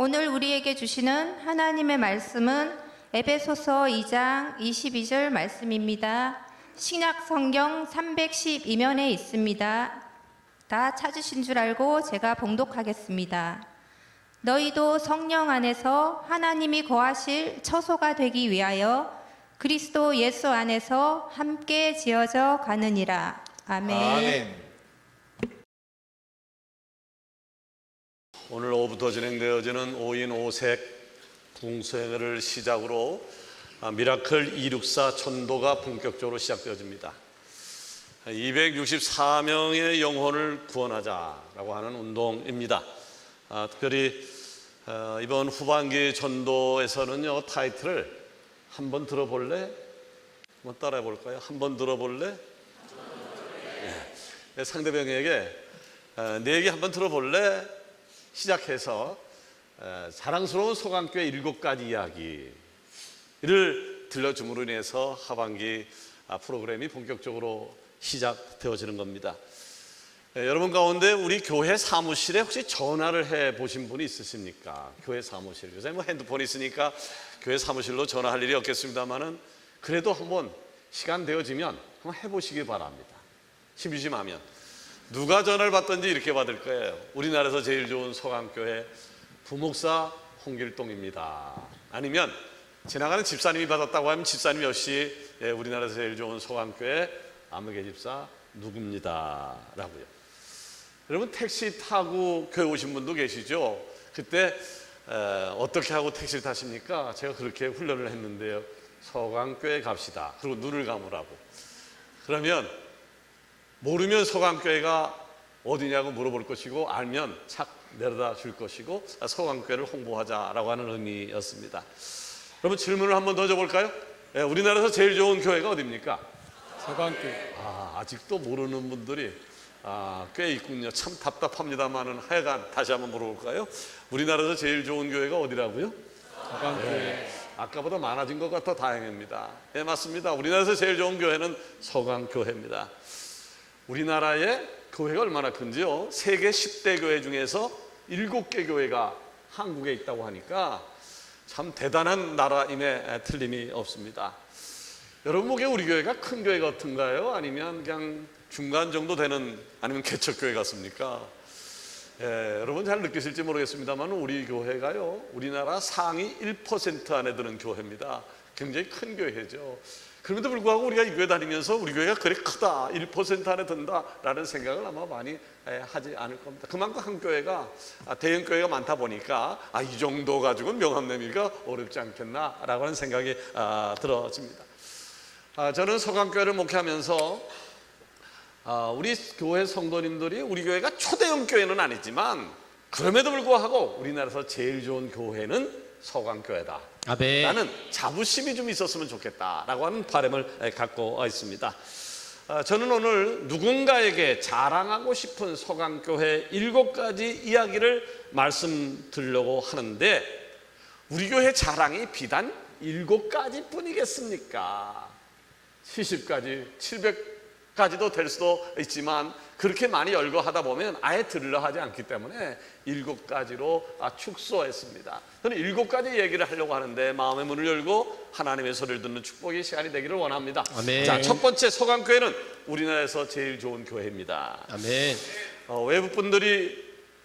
오늘 우리에게 주시는 하나님의 말씀은 에베소서 2장 22절 말씀입니다. 신약 성경 312면에 있습니다. 다 찾으신 줄 알고 제가 봉독하겠습니다. 너희도 성령 안에서 하나님이 거하실 처소가 되기 위하여 그리스도 예수 안에서 함께 지어져 가느니라. 아멘. 아멘. 오늘 오후부터 진행되어지는 5인 5색 부흥수행회를 시작으로 미라클 264 전도가 본격적으로 시작되어집니다. 264명의 영혼을 구원하자라고 하는 운동입니다. 특별히 이번 후반기 전도에서는요, 타이틀을 한번 들어볼래? 한번 따라해 볼까요? 한번 들어볼래? 네. 상대방에게 내 얘기 한번 들어볼래? 시작해서 자랑스러운 소강교회 7가지 이야기를 들려줌으로 인해서 하반기 프로그램이 본격적으로 시작되어지는 겁니다. 여러분 가운데 우리 교회 사무실에 혹시 전화를 해 보신 분이 있으십니까? 교회 사무실. 요새 뭐 핸드폰이 있으니까 교회 사무실로 전화할 일이 없겠습니다만은 그래도 한번 시간 되어지면 한번 해보시기 바랍니다. 심심하면. 누가 전화를 받든지 이렇게 받을 거예요. 우리나라에서 제일 좋은 소강교회 부목사 홍길동입니다. 아니면 지나가는 집사님이 받았다고 하면 집사님 역시 우리나라에서 제일 좋은 소강교회 안무개 집사 누굽니다 라고요. 여러분 택시 타고 교회 오신 분도 계시죠? 그때 어떻게 하고 택시를 타십니까? 제가 그렇게 훈련을 했는데요. 소강교회 갑시다. 그리고 눈을 감으라고. 그러면 모르면 소강교회가 어디냐고 물어볼 것이고 알면 착 내려다 줄 것이고 소강교회를 홍보하자라고 하는 의미였습니다. 여러분 질문을 한번 더 줘볼까요? 우리나라에서 제일 좋은 교회가 어디입니까? 소강교회. 아직도 모르는 분들이 꽤 있군요. 참 답답합니다만은 하여간 다시 한번 물어볼까요? 우리나라에서 제일 좋은 교회가 어디라고요? 소강교회. 아까보다 많아진 것 같아 다행입니다. 네, 맞습니다. 우리나라에서 제일 좋은 교회는 소강교회입니다. 우리나라의 교회가 얼마나 큰지요? 세계 10대 교회 중에서 7개 교회가 한국에 있다고 하니까 참 대단한 나라임에 틀림이 없습니다. 여러분 보기에 우리 교회가 큰 교회 같은가요? 아니면 그냥 중간 정도 되는, 아니면 개척교회 같습니까? 여러분 잘 느끼실지 모르겠습니다만 우리 교회가요, 우리나라 상위 1% 안에 드는 교회입니다. 굉장히 큰 교회죠. 그럼에도 불구하고 우리가 이 교회 다니면서 우리 교회가 그래 크다, 1% 안에 든다라는 생각을 아마 많이 하지 않을 겁니다. 그만큼 한 교회가 대형 교회가 많다 보니까 이 정도 가지고는 명함 내밀기가 어렵지 않겠나라고 하는 생각이 들어집니다. 저는 소강교회를 목회하면서 우리 교회 성도님들이 우리 교회가 초대형 교회는 아니지만 그럼에도 불구하고 우리나라에서 제일 좋은 교회는 소강교회다 라는 자부심이 좀 있었으면 좋겠다라고 하는 바람을 갖고 있습니다. 저는 오늘 누군가에게 자랑하고 싶은 소강교회 7가지 이야기를 말씀드리려고 하는데, 우리 교회 자랑이 비단 7가지 뿐이겠습니까? 70가지, 700가지도 될 수도 있지만 그렇게 많이 열거하다 보면 아예 들으려 하지 않기 때문에 7가지로 축소했습니다. 저는 7가지 얘기를 하려고 하는데 마음의 문을 열고 하나님의 소리를 듣는 축복의 시간이 되기를 원합니다. 아멘. 자, 첫 번째 소강교회는 우리나라에서 제일 좋은 교회입니다. 아멘.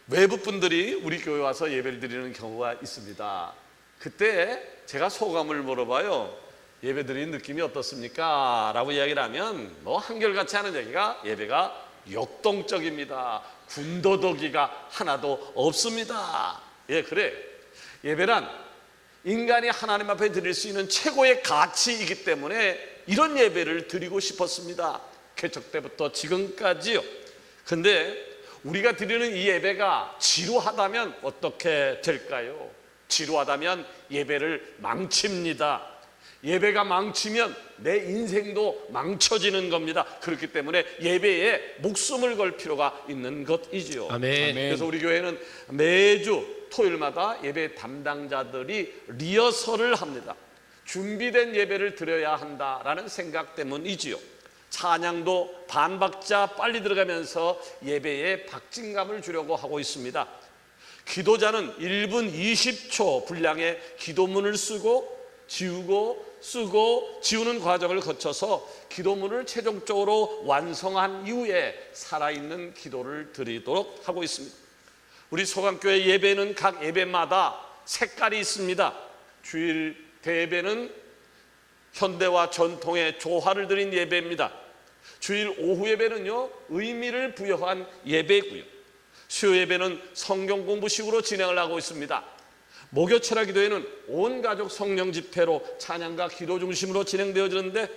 외부분들이 우리 교회 와서 예배를 드리는 경우가 있습니다. 그때 제가 소감을 물어봐요. 예배 드리는 느낌이 어떻습니까? 라고 이야기를 하면 한결같이 하는 얘기가 예배가 역동적입니다. 군더더기가 하나도 없습니다. 그래. 예배란 인간이 하나님 앞에 드릴 수 있는 최고의 가치이기 때문에 이런 예배를 드리고 싶었습니다. 개척 때부터 지금까지요. 근데 우리가 드리는 이 예배가 지루하다면 어떻게 될까요? 지루하다면 예배를 망칩니다. 예배가 망치면 내 인생도 망쳐지는 겁니다. 그렇기 때문에 예배에 목숨을 걸 필요가 있는 것이지요. 아멘. 그래서 우리 교회는 매주 토요일마다 예배 담당자들이 리허설을 합니다. 준비된 예배를 드려야 한다라는 생각 때문이지요. 찬양도 반박자 빨리 들어가면서 예배에 박진감을 주려고 하고 있습니다. 기도자는 1분 20초 분량의 기도문을 쓰고 지우고 쓰고 지우는 과정을 거쳐서 기도문을 최종적으로 완성한 이후에 살아있는 기도를 드리도록 하고 있습니다. 우리 소강교회 예배는 각 예배마다 색깔이 있습니다. 주일 대예배는 현대와 전통의 조화를 드린 예배입니다. 주일 오후 예배는요, 의미를 부여한 예배고요. 수요 예배는 성경 공부식으로 진행을 하고 있습니다. 목요 철야 기도회는 온 가족 성령 집회로 찬양과 기도 중심으로 진행되어지는데,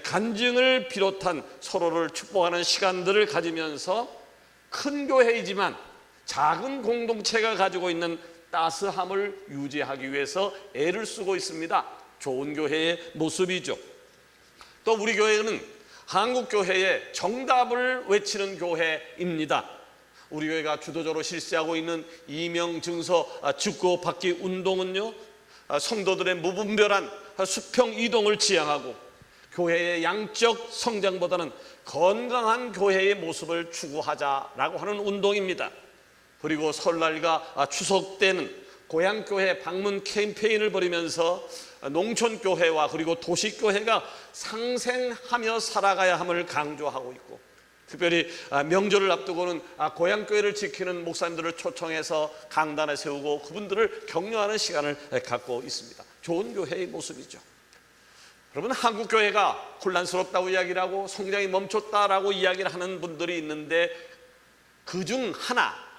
간증을 비롯한 서로를 축복하는 시간들을 가지면서 큰 교회이지만 작은 공동체가 가지고 있는 따스함을 유지하기 위해서 애를 쓰고 있습니다. 좋은 교회의 모습이죠. 또 우리 교회는 한국 교회의 정답을 외치는 교회입니다. 우리 교회가 주도적으로 실시하고 있는 이명증서 주고받기 운동은요, 성도들의 무분별한 수평 이동을 지향하고 교회의 양적 성장보다는 건강한 교회의 모습을 추구하자라고 하는 운동입니다. 그리고 설날과 추석 때는 고향교회 방문 캠페인을 벌이면서 농촌교회와 그리고 도시교회가 상생하며 살아가야 함을 강조하고 있고, 특별히 명절을 앞두고는 고향교회를 지키는 목사님들을 초청해서 강단에 세우고 그분들을 격려하는 시간을 갖고 있습니다. 좋은 교회의 모습이죠. 여러분, 한국 교회가 혼란스럽다고 이야기를 하고 성장이 멈췄다라고 이야기를 하는 분들이 있는데, 그중 하나,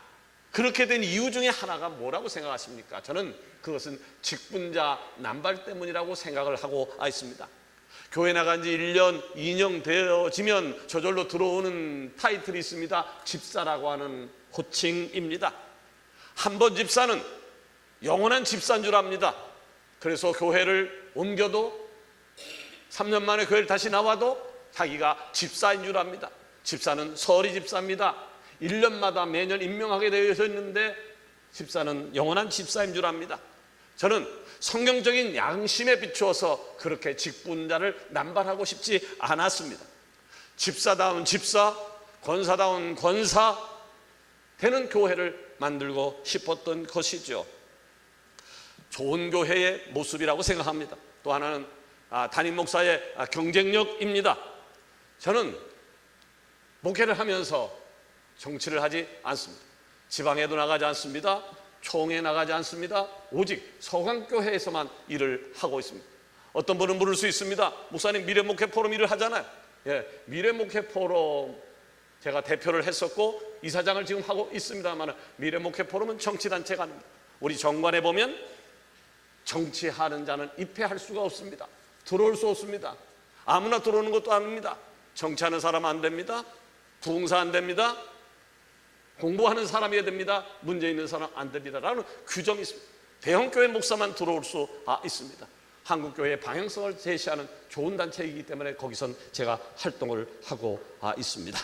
그렇게 된 이유 중에 하나가 뭐라고 생각하십니까? 저는 그것은 직분자 남발 때문이라고 생각을 하고 있습니다. 교회 나간 지 1년, 2년 되어지면 저절로 들어오는 타이틀이 있습니다. 집사라고 하는 호칭입니다. 한 번 집사는 영원한 집사인 줄 압니다. 그래서 교회를 옮겨도 3년 만에 교회를 다시 나와도 자기가 집사인 줄 압니다. 집사는 서리 집사입니다. 1년마다 매년 임명하게 되어 있는데 집사는 영원한 집사인 줄 압니다. 저는 성경적인 양심에 비추어서 그렇게 직분자를 남발하고 싶지 않았습니다. 집사다운 집사, 권사다운 권사 되는 교회를 만들고 싶었던 것이죠. 좋은 교회의 모습이라고 생각합니다. 또 하나는 담임 목사의 경쟁력입니다. 저는 목회를 하면서 정치를 하지 않습니다. 지방에도 나가지 않습니다. 총회 나가지 않습니다. 오직 서강교회에서만 일을 하고 있습니다. 어떤 분은 물을 수 있습니다. 목사님, 미래목회 포럼 일을 하잖아요. 예, 미래목회 포럼 제가 대표를 했었고 이사장을 지금 하고 있습니다만, 미래목회 포럼은 정치단체가 아닙니다. 우리 정관에 보면 정치하는 자는 입회할 수가 없습니다. 들어올 수 없습니다. 아무나 들어오는 것도 아닙니다. 정치하는 사람 안 됩니다. 부흥사 안 됩니다. 공부하는 사람이어야 됩니다. 문제 있는 사람 안 됩니다라는 규정이 있습니다. 대형교회 목사만 들어올 수 있습니다. 한국교회의 방향성을 제시하는 좋은 단체이기 때문에 거기선 제가 활동을 하고 있습니다.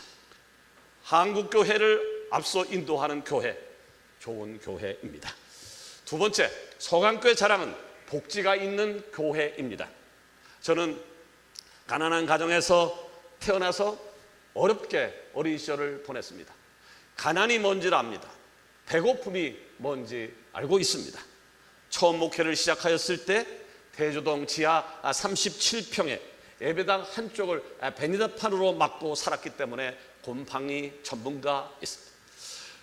한국교회를 앞서 인도하는 교회, 좋은 교회입니다. 두 번째, 서강교회 자랑은 복지가 있는 교회입니다. 저는 가난한 가정에서 태어나서 어렵게 어린 시절을 보냈습니다. 가난이 뭔지를 압니다. 배고픔이 뭔지 알고 있습니다. 처음 목회를 시작하였을 때 대조동 지하 37평에 예배당 한쪽을 베니다판으로 막고 살았기 때문에 곰팡이 전문가였습니다.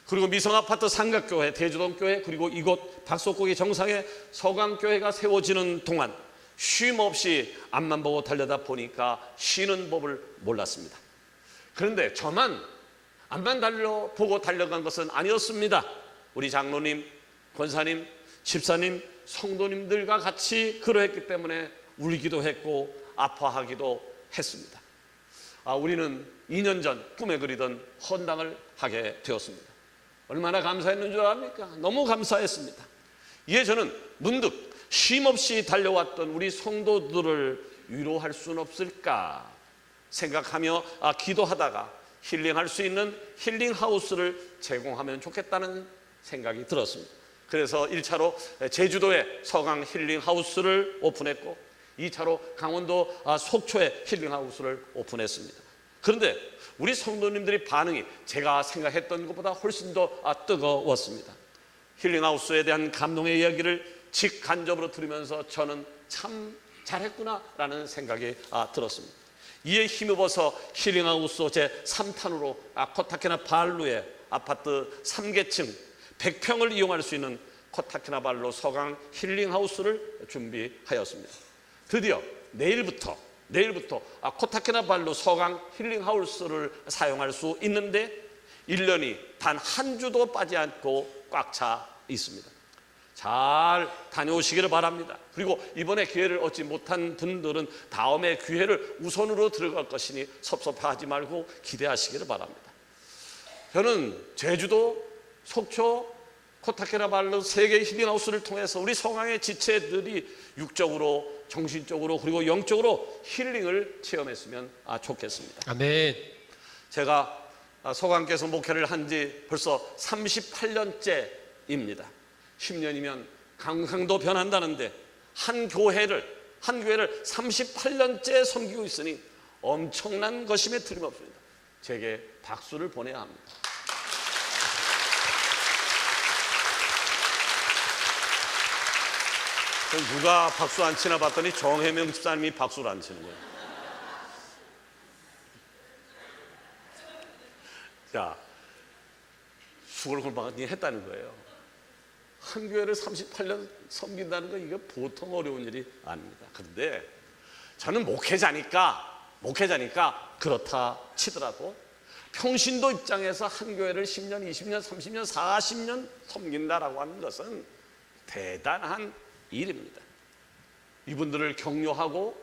그리고 미성아파트 삼각교회, 대조동교회, 그리고 이곳 박석고기 정상에 서강교회가 세워지는 동안 쉼 없이 앞만 보고 달려다 보니까 쉬는 법을 몰랐습니다. 그런데 저만 앞만 보고 달려간 것은 아니었습니다. 우리 장로님, 권사님, 집사님, 성도님들과 같이 그러했기 때문에 울기도 했고 아파하기도 했습니다. 우리는 2년 전 꿈에 그리던 헌당을 하게 되었습니다. 얼마나 감사했는 줄 압니까? 너무 감사했습니다. 이에 저는 문득 쉼없이 달려왔던 우리 성도들을 위로할 수는 없을까 생각하며 기도하다가 힐링할 수 있는 힐링하우스를 제공하면 좋겠다는 생각이 들었습니다. 그래서 1차로 제주도에 서강 힐링하우스를 오픈했고 2차로 강원도 속초에 힐링하우스를 오픈했습니다. 그런데 우리 성도님들의 반응이 제가 생각했던 것보다 훨씬 더 뜨거웠습니다. 힐링하우스에 대한 감동의 이야기를 직간접으로 들으면서 저는 참 잘했구나라는 생각이 들었습니다. 이에 힘입어서 힐링하우스 제3탄으로 코타키나발루의 아파트 3계층 100평을 이용할 수 있는 코타키나발루 서강 힐링하우스를 준비하였습니다. 드디어 내일부터 코타키나발루 서강 힐링하우스를 사용할 수 있는데 1년이 단 한 주도 빠지 않고 꽉 차 있습니다. 잘 다녀오시기를 바랍니다. 그리고 이번에 기회를 얻지 못한 분들은 다음에 기회를 우선으로 들어갈 것이니 섭섭해하지 말고 기대하시기를 바랍니다. 저는 제주도, 속초, 코타키나발루 세계 힐링하우스를 통해서 우리 서강의 지체들이 육적으로, 정신적으로 그리고 영적으로 힐링을 체험했으면 좋겠습니다. 아멘. 제가 서강께서 목회를 한 지 벌써 38년째입니다. 10년이면 강도 변한다는데 한 교회를 38년째 섬기고 있으니 엄청난 것임에 틀림없습니다. 제게 박수를 보내야 합니다. 누가 박수 안 치나 봤더니 정혜명 집사님이 박수를 안 치는 거예요. 자, 수골골방이 했다는 거예요. 한 교회를 38년 섬긴다는 건 이게 보통 어려운 일이 아닙니다. 그런데 저는 목회자니까 그렇다 치더라도 평신도 입장에서 한 교회를 10년, 20년, 30년, 40년 섬긴다라고 하는 것은 대단한 일입니다. 이분들을 격려하고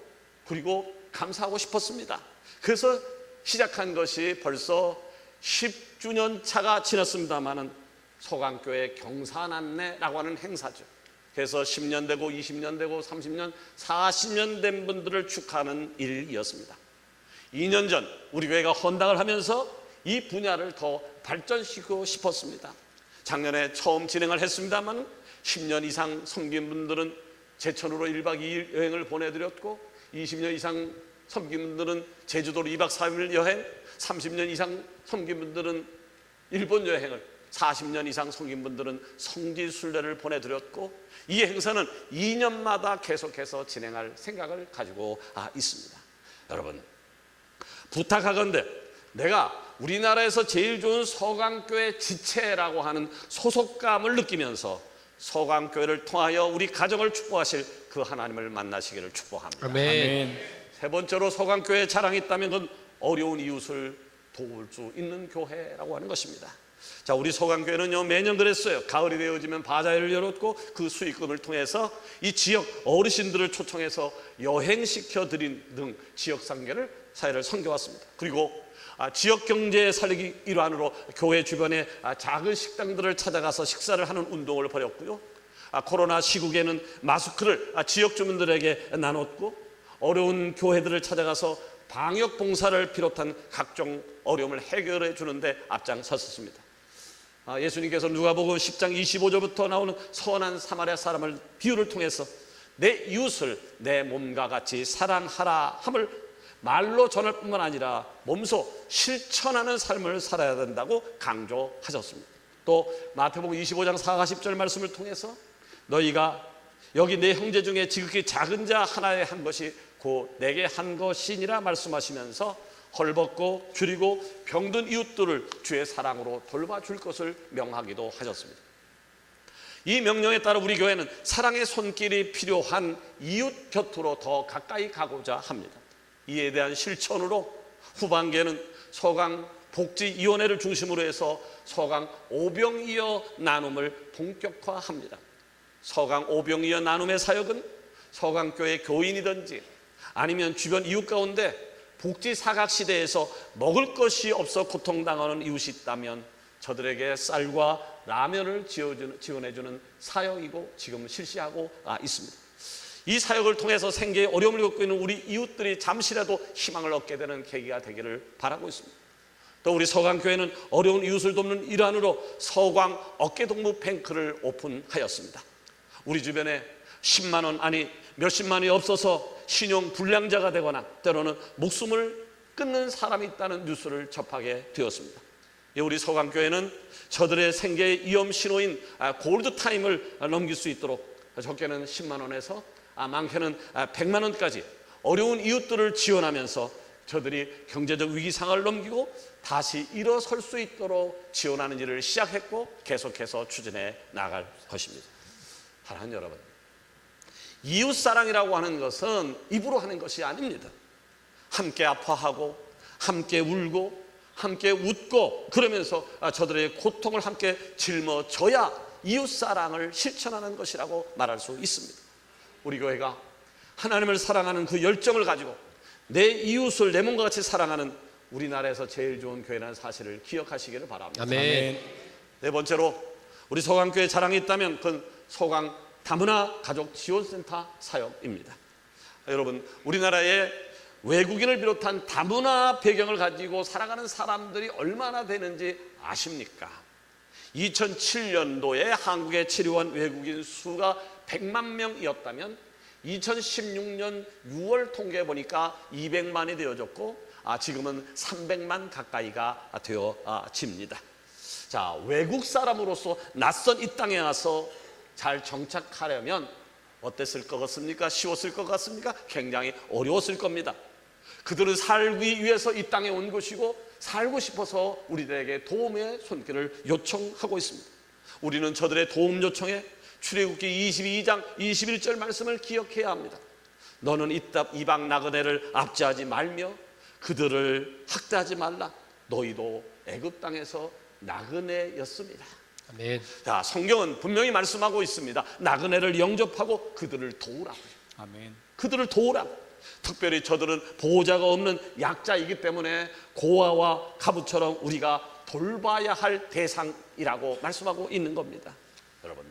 그리고 감사하고 싶었습니다. 그래서 시작한 것이 벌써 10주년 차가 지났습니다마는 서강교회 경사남례라고 하는 행사죠. 그래서 10년 되고 20년 되고 30년, 40년 된 분들을 축하하는 일이었습니다. 2년 전 우리 교회가 헌당을 하면서 이 분야를 더 발전시키고 싶었습니다. 작년에 처음 진행을 했습니다만 10년 이상 섬긴 분들은 제천으로 1박 2일 여행을 보내드렸고 20년 이상 섬긴 분들은 제주도로 2박 3일 여행, 30년 이상 섬긴 분들은 일본 여행을, 40년 이상 섬긴 분들은 성지순례를 보내드렸고 이 행사는 2년마다 계속해서 진행할 생각을 가지고 있습니다. 여러분 부탁하건대 내가 우리나라에서 제일 좋은 서강교회 지체라고 하는 소속감을 느끼면서 서강교회를 통하여 우리 가정을 축복하실 그 하나님을 만나시기를 축복합니다. 아멘. 세 번째로 서강교회에 자랑이 있다면 그건 어려운 이웃을 도울 수 있는 교회라고 하는 것입니다. 자, 우리 서강교회는요 매년 그랬어요. 가을이 되어지면 바자회를 열었고 그 수익금을 통해서 이 지역 어르신들을 초청해서 여행시켜 드린 등 지역 사회를 섬겨왔습니다. 그리고 지역 경제 살리기 일환으로 교회 주변에 작은 식당들을 찾아가서 식사를 하는 운동을 벌였고요. 코로나 시국에는 마스크를 지역 주민들에게 나눴고 어려운 교회들을 찾아가서 방역 봉사를 비롯한 각종 어려움을 해결해 주는데 앞장섰습니다. 예수님께서 누가복음 10장 25절부터 나오는 선한 사마리아 사람을 비유를 통해서 내 이웃을 내 몸과 같이 사랑하라 함을 말로 전할 뿐만 아니라 몸소 실천하는 삶을 살아야 된다고 강조하셨습니다. 또 마태복음 25장 40절 말씀을 통해서 너희가 여기 내 형제 중에 지극히 작은 자 하나에 한 것이 곧 내게 한 것이니라 말씀하시면서 헐벗고 줄이고 병든 이웃들을 주의 사랑으로 돌봐줄 것을 명하기도 하셨습니다. 이 명령에 따라 우리 교회는 사랑의 손길이 필요한 이웃 곁으로 더 가까이 가고자 합니다. 이에 대한 실천으로 후반기에는 서강 복지위원회를 중심으로 해서 서강 오병이어 나눔을 본격화합니다. 서강 오병이어 나눔의 사역은 서강교회 교인이든지 아니면 주변 이웃 가운데 복지 사각 시대에서 먹을 것이 없어 고통당하는 이웃이 있다면 저들에게 쌀과 라면을 지원해주는 사역이고 지금 실시하고 있습니다. 이 사역을 통해서 생계에 어려움을 겪고 있는 우리 이웃들이 잠시라도 희망을 얻게 되는 계기가 되기를 바라고 있습니다. 또 우리 서강교회는 어려운 이웃을 돕는 일환으로 서강 어깨동무 뱅크를 오픈하였습니다. 우리 주변에 10만 원 아니 몇십만 원이 없어서 신용 불량자가 되거나 때로는 목숨을 끊는 사람이 있다는 뉴스를 접하게 되었습니다. 우리 소강교회는 저들의 생계의 위험 신호인 골드타임을 넘길 수 있도록 적게는 10만 원에서 많게는 100만 원까지 어려운 이웃들을 지원하면서 저들이 경제적 위기 상황을 넘기고 다시 일어설 수 있도록 지원하는 일을 시작했고 계속해서 추진해 나갈 것입니다. 사랑하는 여러분, 이웃사랑이라고 하는 것은 입으로 하는 것이 아닙니다. 함께 아파하고 함께 울고 함께 웃고 그러면서 저들의 고통을 함께 짊어져야 이웃사랑을 실천하는 것이라고 말할 수 있습니다. 우리 교회가 하나님을 사랑하는 그 열정을 가지고 내 이웃을 내 몸과 같이 사랑하는 우리나라에서 제일 좋은 교회라는 사실을 기억하시기를 바랍니다. 아멘. 네 번째로 우리 소강교회 자랑이 있다면 그건 소강 다문화 가족 지원센터 사역입니다. 여러분, 우리나라에 외국인을 비롯한 다문화 배경을 가지고 살아가는 사람들이 얼마나 되는지 아십니까? 2007년도에 한국에 체류한 외국인 수가 100만 명이었다면 2016년 6월 통계해 보니까 200만이 되어졌고 지금은 300만 가까이가 되어집니다. 자, 외국 사람으로서 낯선 이 땅에 와서 잘 정착하려면 어땠을 것 같습니까? 쉬웠을 것 같습니까? 굉장히 어려웠을 겁니다. 그들은 살기 위해서 이 땅에 온 것이고 살고 싶어서 우리들에게 도움의 손길을 요청하고 있습니다. 우리는 저들의 도움 요청에 출애굽기 22장 21절 말씀을 기억해야 합니다. 너는 이방 나그네를 압제하지 말며 그들을 학대하지 말라. 너희도 애굽 땅에서 나그네였습니다. 아멘. 자, 성경은 분명히 말씀하고 있습니다. 나그네를 영접하고 그들을 도우라고요. 아멘. 그들을 도우라고. 특별히 저들은 보호자가 없는 약자이기 때문에 고아와 가부처럼 우리가 돌봐야 할 대상이라고 말씀하고 있는 겁니다. 여러분,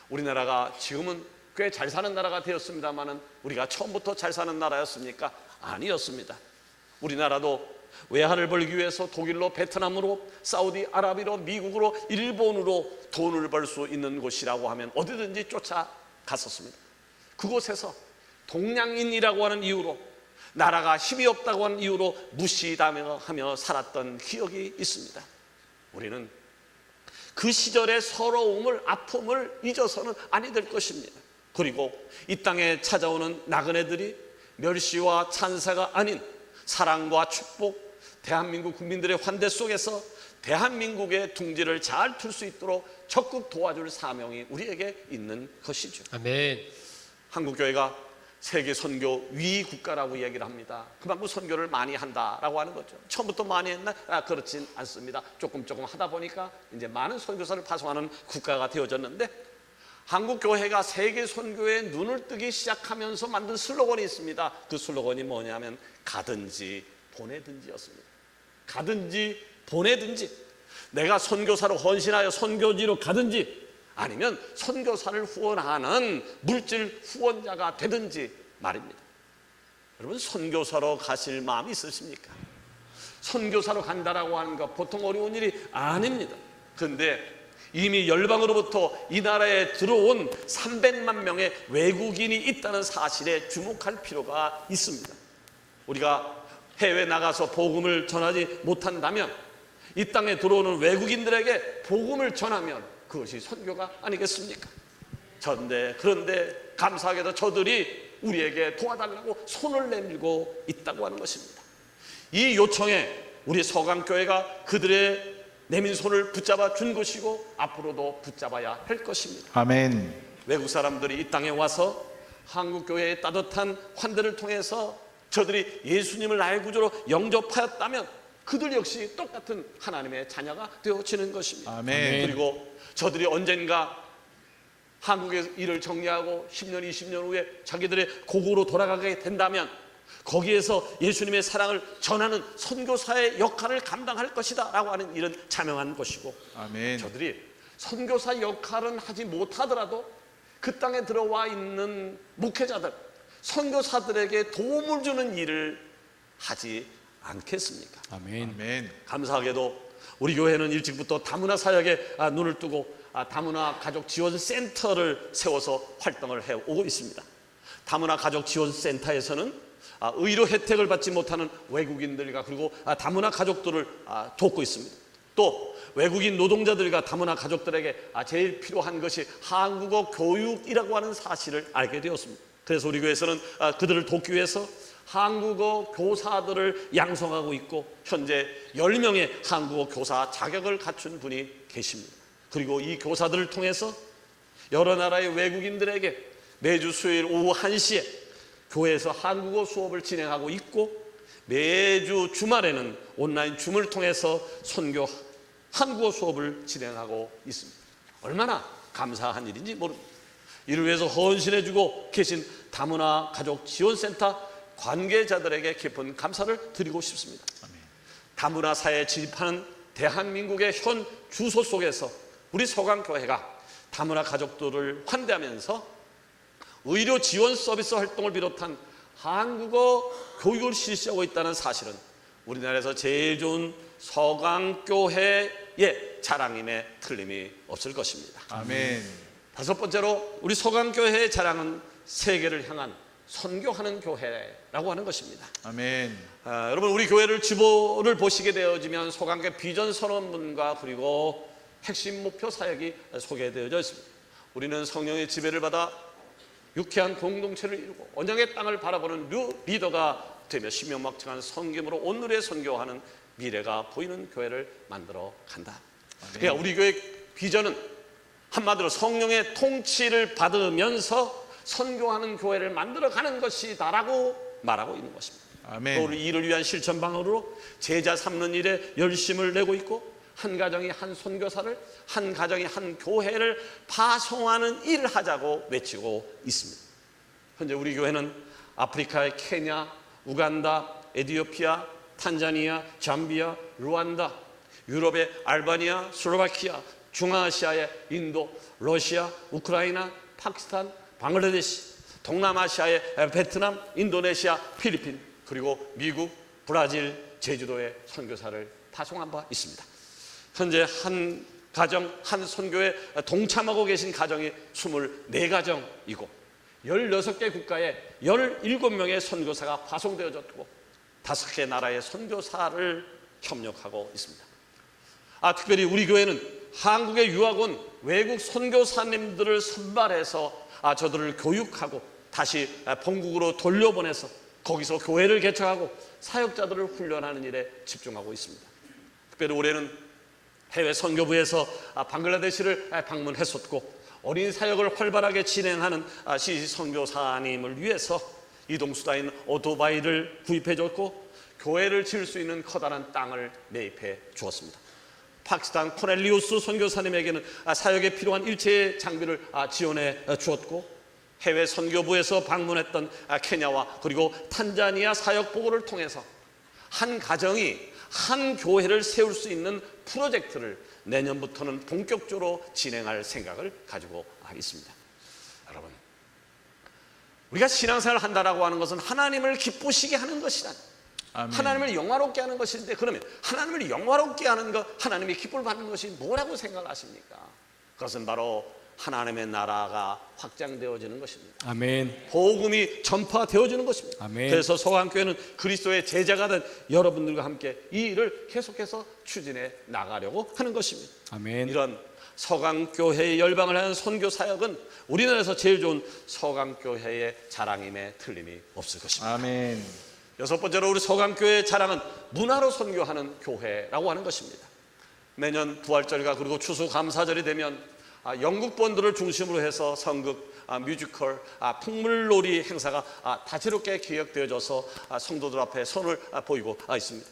우리나라가 지금은 꽤 잘 사는 나라가 되었습니다만은 우리가 처음부터 잘 사는 나라였습니까? 아니었습니다. 우리나라도 외환을 벌기 위해서 독일로, 베트남으로, 사우디아라비아로, 미국으로, 일본으로 돈을 벌 수 있는 곳이라고 하면 어디든지 쫓아갔었습니다. 그곳에서 동양인이라고 하는 이유로, 나라가 힘이 없다고 하는 이유로 무시당하며 살았던 기억이 있습니다. 우리는 그 시절의 서러움을, 아픔을 잊어서는 아니 될 것입니다. 그리고 이 땅에 찾아오는 나그네들이 멸시와 찬사가 아닌 사랑과 축복, 대한민국 국민들의 환대 속에서 대한민국의 둥지를 잘 틀 수 있도록 적극 도와줄 사명이 우리에게 있는 것이죠. 아멘. 한국교회가 세계 선교 위 국가라고 얘기를 합니다. 그만큼 선교를 많이 한다라고 하는 거죠. 처음부터 많이 했나? 그렇진 않습니다. 조금 하다 보니까 이제 많은 선교사를 파송하는 국가가 되어졌는데, 한국교회가 세계 선교에 눈을 뜨기 시작하면서 만든 슬로건이 있습니다. 그 슬로건이 뭐냐면 가든지 보내든지였습니다. 가든지 보내든지, 내가 선교사로 헌신하여 선교지로 가든지 아니면 선교사를 후원하는 물질 후원자가 되든지 말입니다. 여러분, 선교사로 가실 마음이 있으십니까? 선교사로 간다라고 하는 것 보통 어려운 일이 아닙니다. 그런데 이미 열방으로부터 이 나라에 들어온 300만 명의 외국인이 있다는 사실에 주목할 필요가 있습니다. 우리가 해외 나가서 복음을 전하지 못한다면 이 땅에 들어오는 외국인들에게 복음을 전하면 그것이 선교가 아니겠습니까? 그런데 감사하게도 저들이 우리에게 도와달라고 손을 내밀고 있다고 하는 것입니다. 이 요청에 우리 서강교회가 그들의 내민 손을 붙잡아 준 것이고 앞으로도 붙잡아야 할 것입니다. 아멘. 외국 사람들이 이 땅에 와서 한국교회의 따뜻한 환대를 통해서 저들이 예수님을 나의 구주로 영접하였다면 그들 역시 똑같은 하나님의 자녀가 되어지는 것입니다. 아멘. 그리고 저들이 언젠가 한국의 일을 정리하고 10년, 20년 후에 자기들의 고국으로 돌아가게 된다면 거기에서 예수님의 사랑을 전하는 선교사의 역할을 감당할 것이다 라고 하는 이런 자명한 것이고, 아멘. 저들이 선교사 역할은 하지 못하더라도 그 땅에 들어와 있는 목회자들, 선교사들에게 도움을 주는 일을 하지 않겠습니까? 아멘. 아멘. 감사하게도 우리 교회는 일찍부터 다문화 사역에 눈을 뜨고 다문화 가족 지원 센터를 세워서 활동을 해오고 있습니다. 다문화 가족 지원 센터에서는 의료 혜택을 받지 못하는 외국인들과 그리고 다문화 가족들을 돕고 있습니다. 또 외국인 노동자들과 다문화 가족들에게 제일 필요한 것이 한국어 교육이라고 하는 사실을 알게 되었습니다. 그래서 우리 교회에서는 그들을 돕기 위해서 한국어 교사들을 양성하고 있고 현재 10명의 한국어 교사 자격을 갖춘 분이 계십니다. 그리고 이 교사들을 통해서 여러 나라의 외국인들에게 매주 수요일 오후 1시에 교회에서 한국어 수업을 진행하고 있고 매주 주말에는 온라인 줌을 통해서 선교 한국어 수업을 진행하고 있습니다. 얼마나 감사한 일인지 모릅니다. 이를 위해서 헌신해주고 계신 다문화 가족 지원센터 관계자들에게 깊은 감사를 드리고 싶습니다. 다문화 사회에 진입하는 대한민국의 현 주소 속에서 우리 서강교회가 다문화 가족들을 환대하면서 의료 지원 서비스 활동을 비롯한 한국어 교육을 실시하고 있다는 사실은 우리나라에서 제일 좋은 서강교회의 자랑임에 틀림이 없을 것입니다. 아멘. 다섯 번째로 우리 서강교회의 자랑은 세계를 향한 선교하는 교회라고 하는 것입니다. 아멘. 여러분 우리 교회를 주보를 보시게 되어지면 서강교회 비전 선언문과 그리고 핵심 목표 사역이 소개되어져 있습니다. 우리는 성령의 지배를 받아 유쾌한 공동체를 이루고 언약의 땅을 바라보는 뉴 리더가 되며 신명막창한 섬김으로 오늘의 선교하는 미래가 보이는 교회를 만들어 간다. 그러니까 우리 교회 비전은 한마디로 성령의 통치를 받으면서 선교하는 교회를 만들어가는 것이다라고 말하고 있는 것입니다. 아멘. 또 우리 이를 위한 실천 방안으로 제자 삼는 일에 열심을 내고 있고 한 가정이 한 선교사를 한 가정이 한 교회를 파송하는 일을 하자고 외치고 있습니다. 현재 우리 교회는 아프리카의 케냐, 우간다, 에티오피아, 탄자니아, 잠비아, 루안다, 유럽의 알바니아, 슬로바키아, 중앙아시아의 인도, 러시아, 우크라이나, 파키스탄, 방글라데시, 동남아시아의 베트남, 인도네시아, 필리핀, 그리고 미국, 브라질, 제주도에 선교사를 파송한 바 있습니다. 현재 한 가정, 한 선교에 동참하고 계신 가정이 24가정이고 16개 국가에 17명의 선교사가 파송되어졌고 5개 나라의 선교사를 협력하고 있습니다. 특별히 우리 교회는 한국에 유학 온 외국 선교사님들을 선발해서 저들을 교육하고 다시 본국으로 돌려보내서 거기서 교회를 개척하고 사역자들을 훈련하는 일에 집중하고 있습니다. 특별히 올해는 해외 선교부에서 방글라데시를 방문했었고 어린 사역을 활발하게 진행하는 CC 선교사님을 위해서 이동수다인 오토바이를 구입해줬고 교회를 지을 수 있는 커다란 땅을 매입해 주었습니다. 파키스탄 코넬리우스 선교사님에게는 사역에 필요한 일체의 장비를 지원해 주었고 해외 선교부에서 방문했던 케냐와 그리고 탄자니아 사역 보고를 통해서 한 가정이 한 교회를 세울 수 있는 프로젝트를 내년부터는 본격적으로 진행할 생각을 가지고 있습니다. 여러분, 우리가 신앙생활을 한다라고 하는 것은 하나님을 기쁘시게 하는 것이다. 아멘. 하나님을 영화롭게 하는 것인데 그러면 하나님을 영화롭게 하는 것, 하나님이 기쁨을 받는 것이 뭐라고 생각하십니까? 그것은 바로 하나님의 나라가 확장되어지는 것입니다. 아멘. 복음이 전파되어지는 것입니다. 아멘. 그래서 서강교회는 그리스도의 제자가 된 여러분들과 함께 이 일을 계속해서 추진해 나가려고 하는 것입니다. 아멘. 이런 서강교회의 열방을 하는 선교 사역은 우리나라에서 제일 좋은 서강교회의 자랑임에 틀림이 없을 것입니다. 아멘. 여섯 번째로 우리 서강교회의 자랑은 문화로 선교하는 교회라고 하는 것입니다. 매년 부활절과 그리고 추수감사절이 되면 영국 본들을 중심으로 해서 성극, 뮤지컬, 풍물놀이 행사가 다채롭게 기획되어져서 성도들 앞에 손을 보이고 있습니다.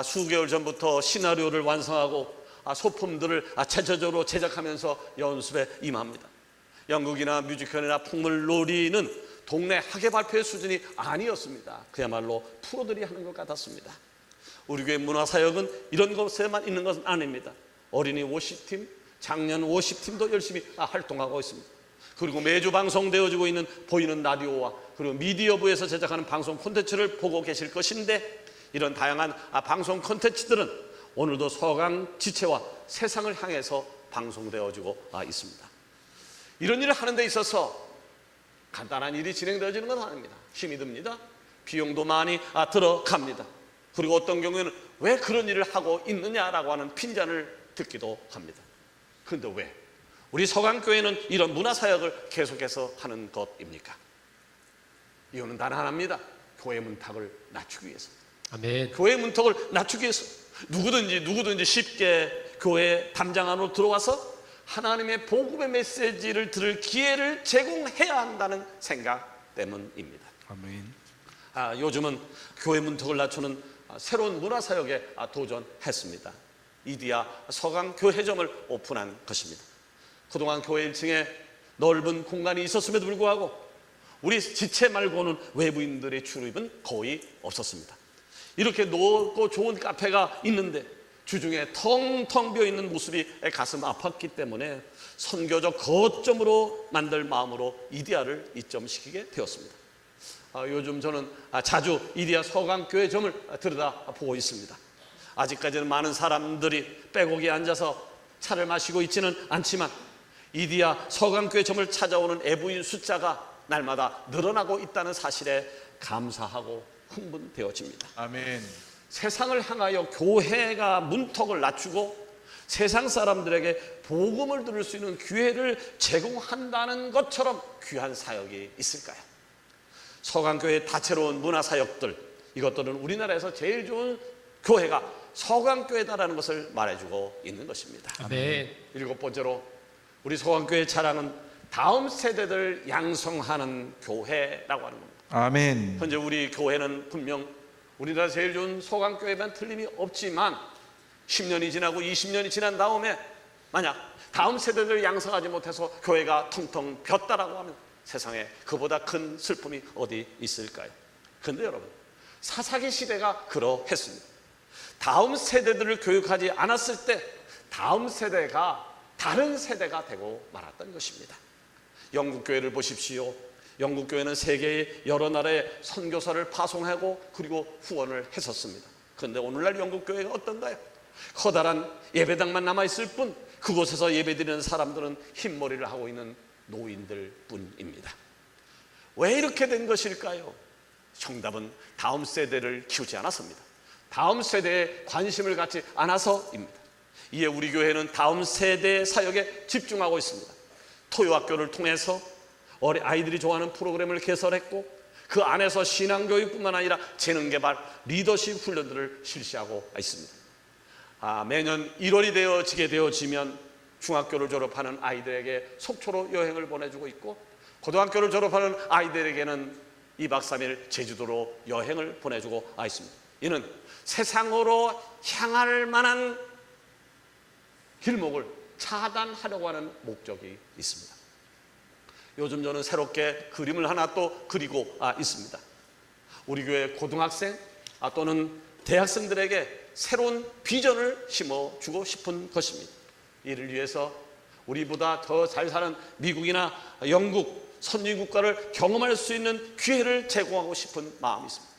수개월 전부터 시나리오를 완성하고 소품들을 체계적으로 제작하면서 연습에 임합니다. 연극이나 뮤지컬이나 풍물놀이는 동네 학예 발표의 수준이 아니었습니다. 그야말로 프로들이 하는 것 같았습니다. 우리 교회 문화사역은 이런 것에만 있는 것은 아닙니다. 어린이 워십팀, 작년 워십팀도 열심히 활동하고 있습니다. 그리고 매주 방송되어지고 있는 보이는 라디오와 그리고 미디어부에서 제작하는 방송 콘텐츠를 보고 계실 것인데 이런 다양한 방송 콘텐츠들은 오늘도 서강 지체와 세상을 향해서 방송되어지고 있습니다. 이런 일을 하는 데 있어서 간단한 일이 진행되어지는 건 아닙니다. 힘이 듭니다. 비용도 많이 들어갑니다. 그리고 어떤 경우에는 왜 그런 일을 하고 있느냐라고 하는 핀잔을 듣기도 합니다. 그런데 왜 우리 서강교회는 이런 문화사역을 계속해서 하는 것입니까? 이유는 단 하나입니다. 교회 문턱을 낮추기 위해서. 아멘. 교회 문턱을 낮추기 위해서 누구든지 쉽게 교회 담장 안으로 들어와서 하나님의 복음의 메시지를 들을 기회를 제공해야 한다는 생각 때문입니다. 아멘. 요즘은 교회 문턱을 낮추는 새로운 문화사역에 도전했습니다. 이디야 서강교회점을 오픈한 것입니다. 그동안 교회 1층에 넓은 공간이 있었음에도 불구하고 우리 지체 말고는 외부인들의 출입은 거의 없었습니다. 이렇게 넓고 좋은 카페가 있는데 주중에 텅텅 비어있는 모습이 가슴 아팠기 때문에 선교적 거점으로 만들 마음으로 이디야를 입점시키게 되었습니다. 요즘 저는 자주 이디야 서강교회점을 들여다보고 있습니다. 아직까지는 많은 사람들이 빼곡히 앉아서 차를 마시고 있지는 않지만 이디야 서강교회점을 찾아오는 애부인 숫자가 날마다 늘어나고 있다는 사실에 감사하고 흥분되어집니다. 아멘. 세상을 향하여 교회가 문턱을 낮추고 세상 사람들에게 복음을 들을 수 있는 기회를 제공한다는 것처럼 귀한 사역이 있을까요? 서강교회의 다채로운 문화사역들, 이것들은 우리나라에서 제일 좋은 교회가 서강교회다라는 것을 말해주고 있는 것입니다. 아멘. 7번째로 우리 서강교회의 자랑은 다음 세대들 양성하는 교회라고 하는 겁니다. 아멘. 현재 우리 교회는 분명 우리나라 제일 좋은 서강교회만 틀림이 없지만 10년이 지나고 20년이 지난 다음에 만약 다음 세대들을 양성하지 못해서 교회가 텅텅 ቢ었다라고 하면 세상에 그보다 큰 슬픔이 어디 있을까요? 그런데 여러분, 사사기 시대가 그러했습니다. 다음 세대들을 교육하지 않았을 때 다음 세대가 다른 세대가 되고 말았던 것입니다. 영국 교회를 보십시오. 영국 교회는 세계의 여러 나라에 선교사를 파송하고 그리고 후원을 했었습니다. 그런데 오늘날 영국 교회가 어떤가요? 커다란 예배당만 남아있을 뿐 그곳에서 예배드리는 사람들은 흰머리를 하고 있는 노인들 뿐입니다. 왜 이렇게 된 것일까요? 정답은 다음 세대를 키우지 않았습니다. 다음 세대에 관심을 갖지 않아서입니다. 이에 우리 교회는 다음 세대 사역에 집중하고 있습니다. 토요학교를 통해서 아이들이 좋아하는 프로그램을 개설했고 그 안에서 신앙교육뿐만 아니라 재능개발, 리더십 훈련들을 실시하고 있습니다. 매년 1월이 되어지면 중학교를 졸업하는 아이들에게 속초로 여행을 보내주고 있고 고등학교를 졸업하는 아이들에게는 2박 3일 제주도로 여행을 보내주고 있습니다. 이는 세상으로 향할 만한 길목을 차단하려고 하는 목적이 있습니다. 요즘 저는 새롭게 그림을 하나 또 그리고 있습니다. 우리 교회 고등학생 또는 대학생들에게 새로운 비전을 심어주고 싶은 것입니다. 이를 위해서 우리보다 더 잘 사는 미국이나 영국, 선진국가를 경험할 수 있는 기회를 제공하고 싶은 마음이 있습니다.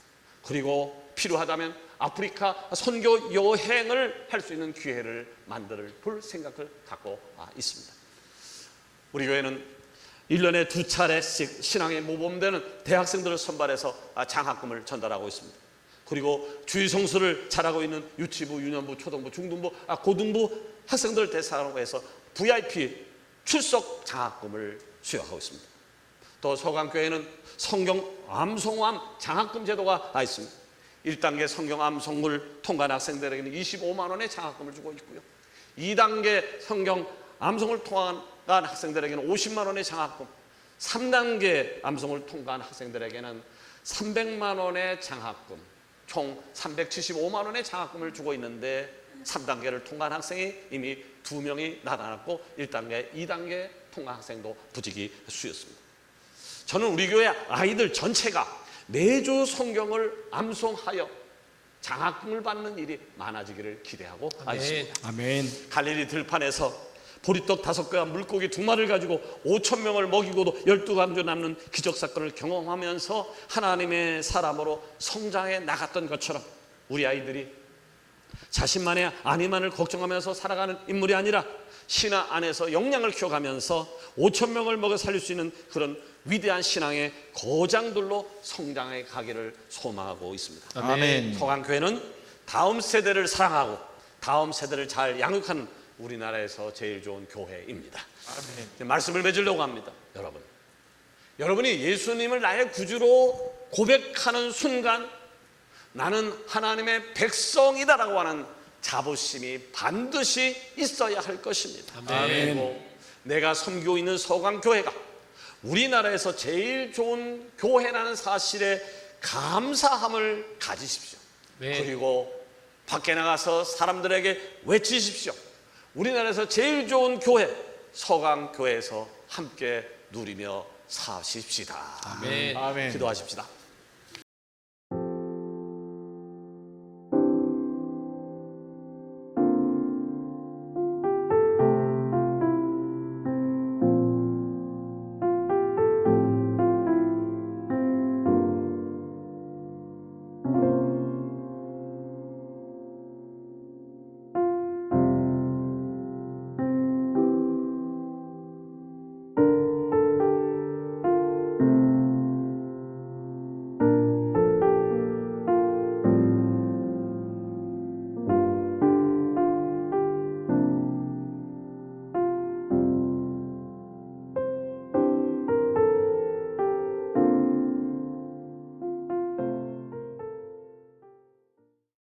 그리고 필요하다면 아프리카 선교 여행을 할 수 있는 기회를 만들어 볼 생각을 갖고 있습니다. 우리 교회는 1년에 2차례씩 신앙에 모범되는 대학생들을 선발해서 장학금을 전달하고 있습니다. 그리고 주일 성수를 잘하고 있는 유치부, 유년부, 초등부, 중등부, 고등부 학생들을 대상으로 해서 VIP 출석 장학금을 수여하고 있습니다. 또 서강교회는 성경 암송함 장학금 제도가 있습니다. 1단계 성경 암송을 통과한 학생들에게는 25만 원의 장학금을 주고 있고요. 2단계 성경 암송을 통과한 학생들에게는 50만 원의 장학금, 3단계 암송을 통과한 학생들에게는 300만 원의 장학금, 총 375만 원의 장학금을 주고 있는데 3단계를 통과한 학생이 이미 2명이 나타났고 1단계, 2단계 통과 학생도 부직이 수였습니다. 저는 우리 교회 아이들 전체가 매주 성경을 암송하여 장학금을 받는 일이 많아지기를 기대하고 있습니다. 아멘. 갈릴리 들판에서 보리떡 5개와 물고기 2마리를 가지고 5,000명을 먹이고도 12강조 남는 기적사건을 경험하면서 하나님의 사람으로 성장해 나갔던 것처럼 우리 아이들이 자신만의 안위만을 걱정하면서 살아가는 인물이 아니라 신화 안에서 역량을 키워가면서 5,000명을 먹여 살릴 수 있는 그런 위대한 신앙의 거장들로 성장해 가기를 소망하고 있습니다. 아멘. 서강교회는 다음 세대를 사랑하고 다음 세대를 잘 양육하는 우리나라에서 제일 좋은 교회입니다. 말씀을 맺으려고 합니다. 여러분이 예수님을 나의 구주로 고백하는 순간 나는 하나님의 백성이다라고 하는 자부심이 반드시 있어야 할 것입니다. 그리고 내가 섬기고 있는 서강교회가 우리나라에서 제일 좋은 교회라는 사실에 감사함을 가지십시오. 그리고 밖에 나가서 사람들에게 외치십시오. 우리나라에서 제일 좋은 교회 서강교회에서 함께 누리며 사십시다. 아멘. 기도하십시다.